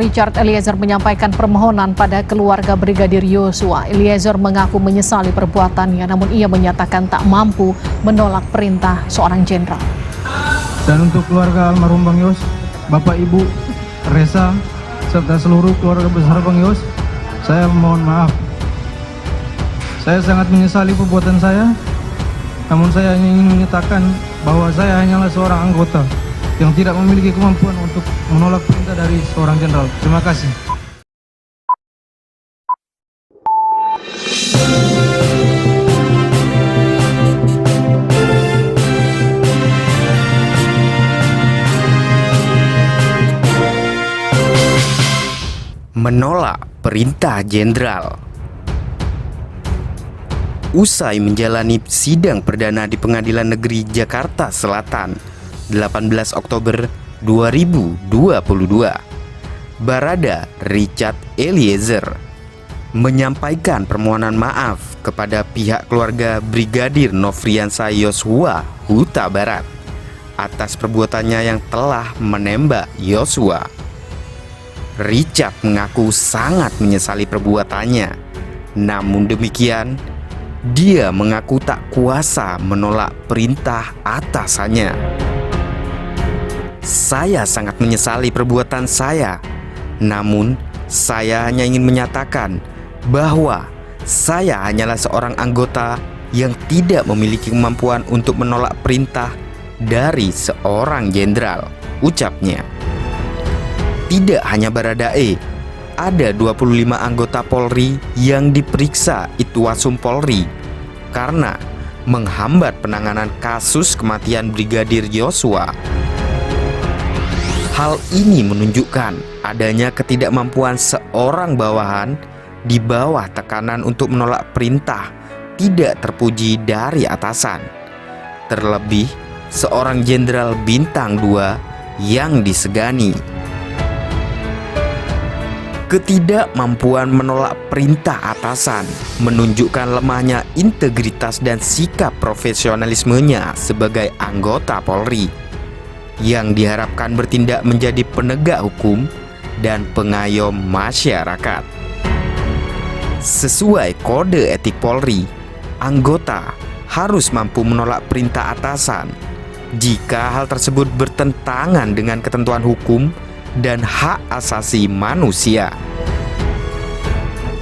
Richard Eliezer menyampaikan permohonan pada keluarga Brigadir Yosua. Eliezer mengaku menyesali perbuatannya, namun ia menyatakan tak mampu menolak perintah seorang jenderal. Dan untuk keluarga almarhum Bang Yos, Bapak Ibu, Resa, serta seluruh keluarga besar Bang Yos, saya mohon maaf. Saya sangat menyesali perbuatan saya, namun saya hanya ingin menyatakan bahwa saya hanyalah seorang anggota yang tidak memiliki kemampuan untuk menolak perintah dari seorang jenderal. Terima kasih. Menolak perintah jenderal. Usai menjalani sidang perdana di Pengadilan Negeri Jakarta Selatan 18 Oktober 2022, Barada Richard Eliezer menyampaikan permohonan maaf kepada pihak keluarga Brigadir Nofriansah Yosua Huta Barat atas perbuatannya yang telah menembak Yosua. Richard mengaku sangat menyesali perbuatannya. Namun demikian, dia mengaku tak kuasa menolak perintah atasannya. Saya sangat menyesali perbuatan saya. Namun, saya hanya ingin menyatakan bahwa saya hanyalah seorang anggota yang tidak memiliki kemampuan untuk menolak perintah dari seorang jenderal, ucapnya. Tidak hanya Baradae, ada 25 anggota Polri yang diperiksa Itwasum Polri karena menghambat penanganan kasus kematian Brigadir Yosua. Hal ini menunjukkan adanya ketidakmampuan seorang bawahan di bawah tekanan untuk menolak perintah tidak terpuji dari atasan. Terlebih seorang jenderal bintang 2 yang disegani. Ketidakmampuan menolak perintah atasan menunjukkan lemahnya integritas dan sikap profesionalismenya sebagai anggota Polri yang diharapkan bertindak menjadi penegak hukum dan pengayom masyarakat. Sesuai kode etik Polri, anggota harus mampu menolak perintah atasan jika hal tersebut bertentangan dengan ketentuan hukum dan hak asasi manusia.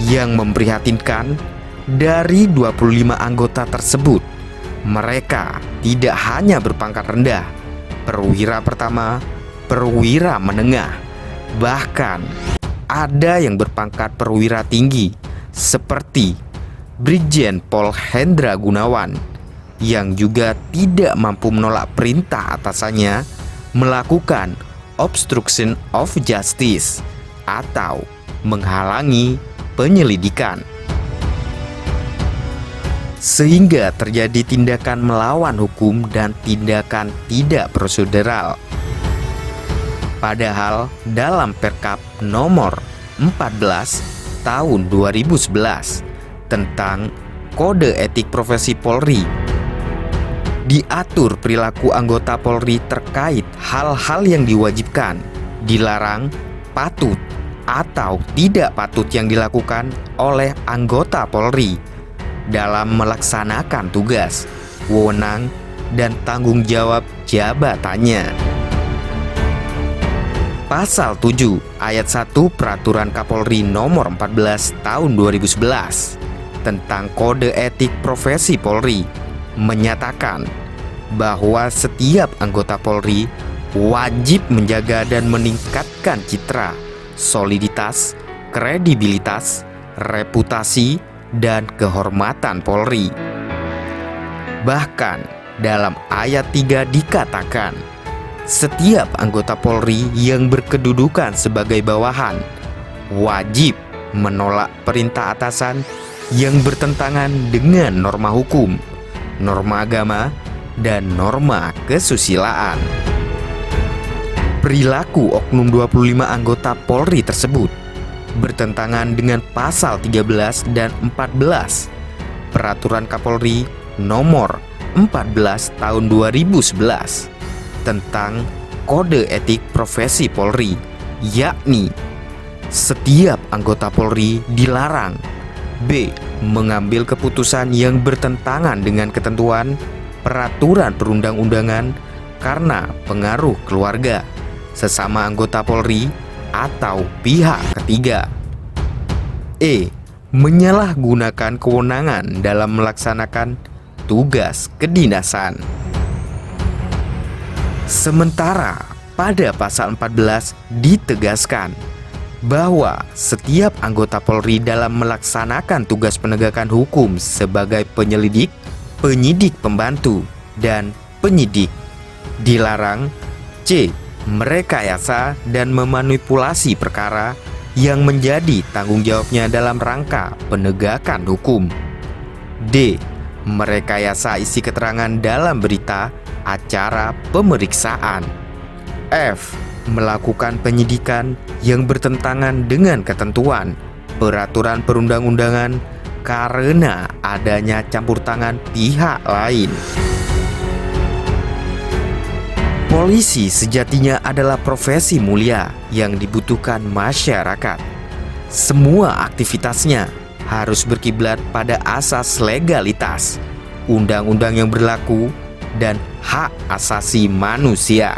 Yang memprihatinkan, dari 25 anggota tersebut, mereka tidak hanya berpangkat rendah, perwira pertama, perwira menengah, bahkan ada yang berpangkat perwira tinggi seperti Brigjen Pol Hendra Gunawan yang juga tidak mampu menolak perintah atasannya melakukan obstruction of justice atau menghalangi penyelidikan, sehingga terjadi tindakan melawan hukum dan tindakan tidak prosedural. Padahal dalam Perkap nomor 14 tahun 2011 tentang Kode Etik Profesi Polri diatur perilaku anggota Polri terkait hal-hal yang diwajibkan, dilarang, patut, atau tidak patut yang dilakukan oleh anggota Polri dalam melaksanakan tugas, wewenang, dan tanggung jawab jabatannya. Pasal 7 ayat 1 Peraturan Kapolri nomor 14 tahun 2011 tentang Kode Etik Profesi Polri menyatakan bahwa setiap anggota Polri wajib menjaga dan meningkatkan citra, soliditas, kredibilitas, reputasi, dan kehormatan Polri. Bahkan dalam ayat 3 dikatakan, setiap anggota Polri yang berkedudukan sebagai bawahan wajib menolak perintah atasan yang bertentangan dengan norma hukum, norma agama, dan norma kesusilaan. Perilaku oknum 25 anggota Polri tersebut bertentangan dengan pasal 13 dan 14 Peraturan Kapolri nomor 14 tahun 2011 tentang Kode Etik Profesi Polri, yakni Setiap anggota Polri dilarang B. Mengambil keputusan yang bertentangan dengan ketentuan peraturan perundang-undangan karena pengaruh keluarga, sesama anggota Polri, atau pihak ketiga. E. Menyalahgunakan kewenangan dalam melaksanakan tugas kedinasan. Sementara pada pasal 14 ditegaskan bahwa setiap anggota Polri dalam melaksanakan tugas penegakan hukum sebagai penyelidik, penyidik pembantu, dan penyidik dilarang C. Merekayasa dan memanipulasi perkara yang menjadi tanggung jawabnya dalam rangka penegakan hukum. D. Merekayasa isi keterangan dalam berita acara pemeriksaan. F. Melakukan penyidikan yang bertentangan dengan ketentuan peraturan perundang-undangan karena adanya campur tangan pihak lain. Polisi sejatinya adalah profesi mulia yang dibutuhkan masyarakat. Semua aktivitasnya harus berkiblat pada asas legalitas, undang-undang yang berlaku, dan hak asasi manusia.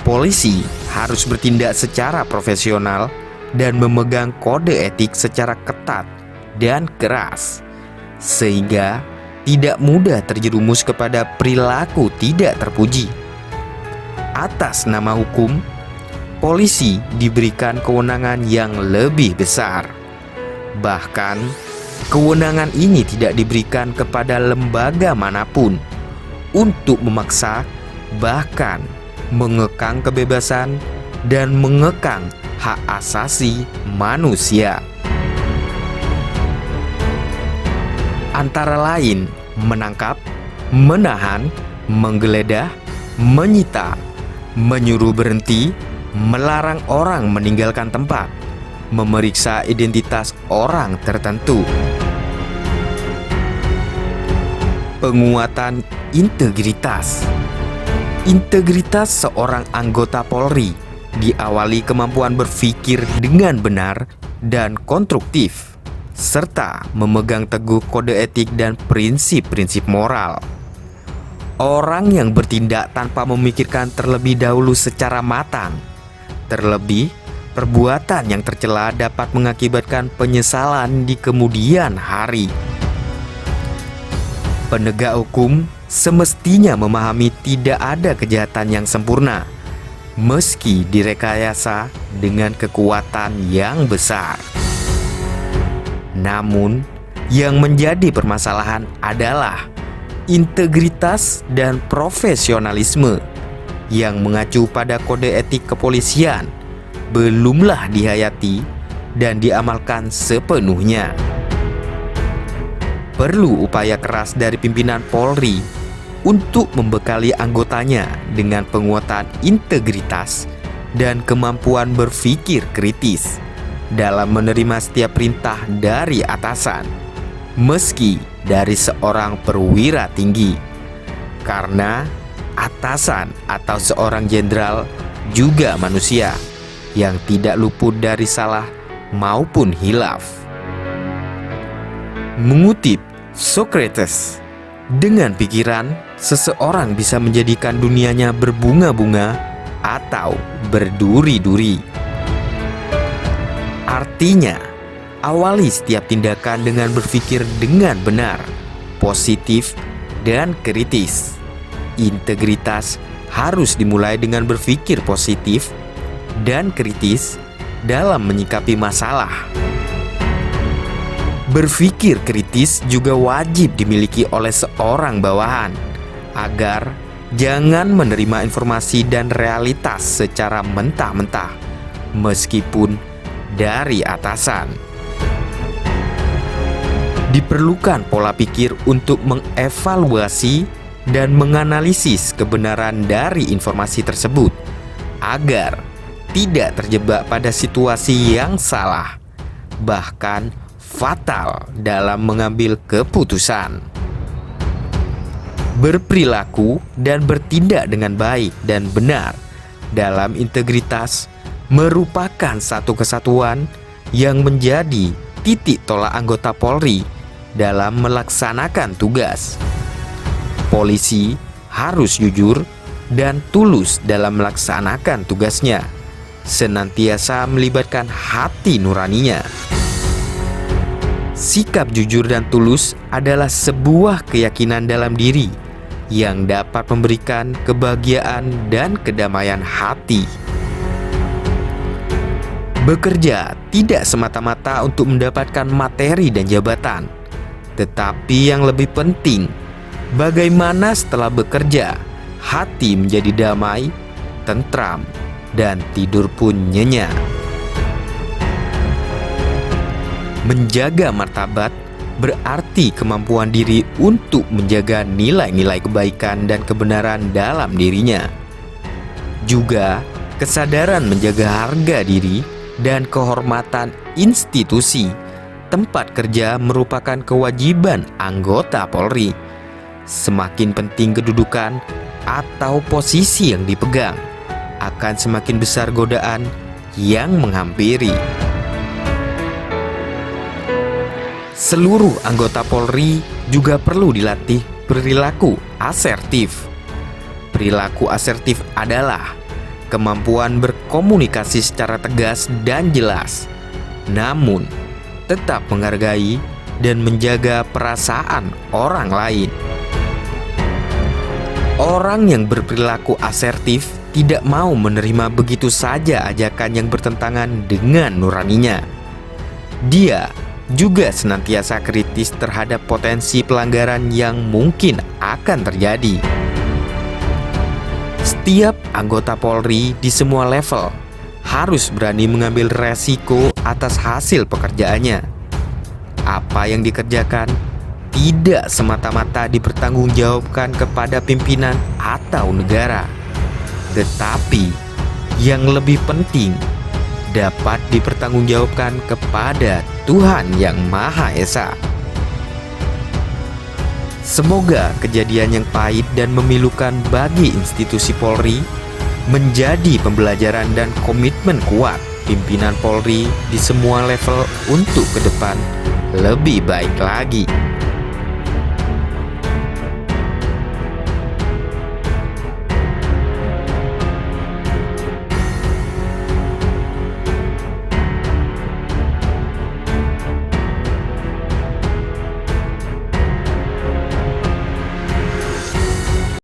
Polisi harus bertindak secara profesional dan memegang kode etik secara ketat dan keras, sehingga tidak mudah terjerumus kepada perilaku tidak terpuji. Atas nama hukum, polisi diberikan kewenangan yang lebih besar. Bahkan, kewenangan ini tidak diberikan kepada lembaga manapun untuk memaksa, bahkan mengekang kebebasan dan mengekang hak asasi manusia. Antara lain menangkap, menahan, menggeledah, menyita, menyuruh berhenti, melarang orang meninggalkan tempat, memeriksa identitas orang tertentu. Penguatan integritas. Integritas seorang anggota Polri diawali kemampuan berpikir dengan benar dan konstruktif, serta memegang teguh kode etik dan prinsip-prinsip moral. Orang yang bertindak tanpa memikirkan terlebih dahulu secara matang, terlebih perbuatan yang tercela dapat mengakibatkan penyesalan di kemudian hari. Penegak hukum semestinya memahami tidak ada kejahatan yang sempurna, meski direkayasa dengan kekuatan yang besar. Namun, yang menjadi permasalahan adalah integritas dan profesionalisme yang mengacu pada kode etik kepolisian belumlah dihayati dan diamalkan sepenuhnya. Perlu upaya keras dari pimpinan Polri untuk membekali anggotanya dengan penguatan integritas dan kemampuan berpikir kritis dalam menerima setiap perintah dari atasan, meski dari seorang perwira tinggi. Karena atasan atau seorang jenderal juga manusia yang tidak luput dari salah maupun hilaf. Mengutip Socrates, dengan pikiran, seseorang bisa menjadikan dunianya berbunga-bunga atau berduri-duri. Artinya, awali setiap tindakan dengan berpikir dengan benar, positif, dan kritis. Integritas harus dimulai dengan berpikir positif dan kritis dalam menyikapi masalah. Berpikir kritis juga wajib dimiliki oleh seorang bawahan agar jangan menerima informasi dan realitas secara mentah-mentah, meskipun dari atasan. Diperlukan pola pikir untuk mengevaluasi dan menganalisis kebenaran dari informasi tersebut agar tidak terjebak pada situasi yang salah, bahkan fatal dalam mengambil keputusan. Berperilaku dan bertindak dengan baik dan benar dalam integritas merupakan satu kesatuan yang menjadi titik tolak anggota Polri dalam melaksanakan tugas. Polisi harus jujur dan tulus dalam melaksanakan tugasnya, senantiasa melibatkan hati nuraninya. Sikap jujur dan tulus adalah sebuah keyakinan dalam diri yang dapat memberikan kebahagiaan dan kedamaian hati. Bekerja tidak semata-mata untuk mendapatkan materi dan jabatan, tetapi yang lebih penting, bagaimana setelah bekerja hati menjadi damai, tentram, dan tidur pun nyenyak. Menjaga martabat berarti kemampuan diri untuk menjaga nilai-nilai kebaikan dan kebenaran dalam dirinya. Juga kesadaran menjaga harga diri dan kehormatan institusi tempat kerja merupakan kewajiban anggota Polri. Semakin penting kedudukan atau posisi yang dipegang, akan semakin besar godaan yang menghampiri. Seluruh anggota Polri juga perlu dilatih perilaku asertif. Perilaku asertif adalah kemampuan berkomunikasi secara tegas dan jelas, namun tetap menghargai dan menjaga perasaan orang lain. Orang yang berperilaku asertif tidak mau menerima begitu saja ajakan yang bertentangan dengan nuraninya. Dia juga senantiasa kritis terhadap potensi pelanggaran yang mungkin akan terjadi. Setiap anggota Polri di semua level harus berani mengambil resiko atas hasil pekerjaannya. Apa yang dikerjakan tidak semata-mata dipertanggungjawabkan kepada pimpinan atau negara, tetapi yang lebih penting dapat dipertanggungjawabkan kepada Tuhan Yang Maha Esa. Semoga kejadian yang pahit dan memilukan bagi institusi Polri menjadi pembelajaran dan komitmen kuat pimpinan Polri di semua level untuk ke depan lebih baik lagi.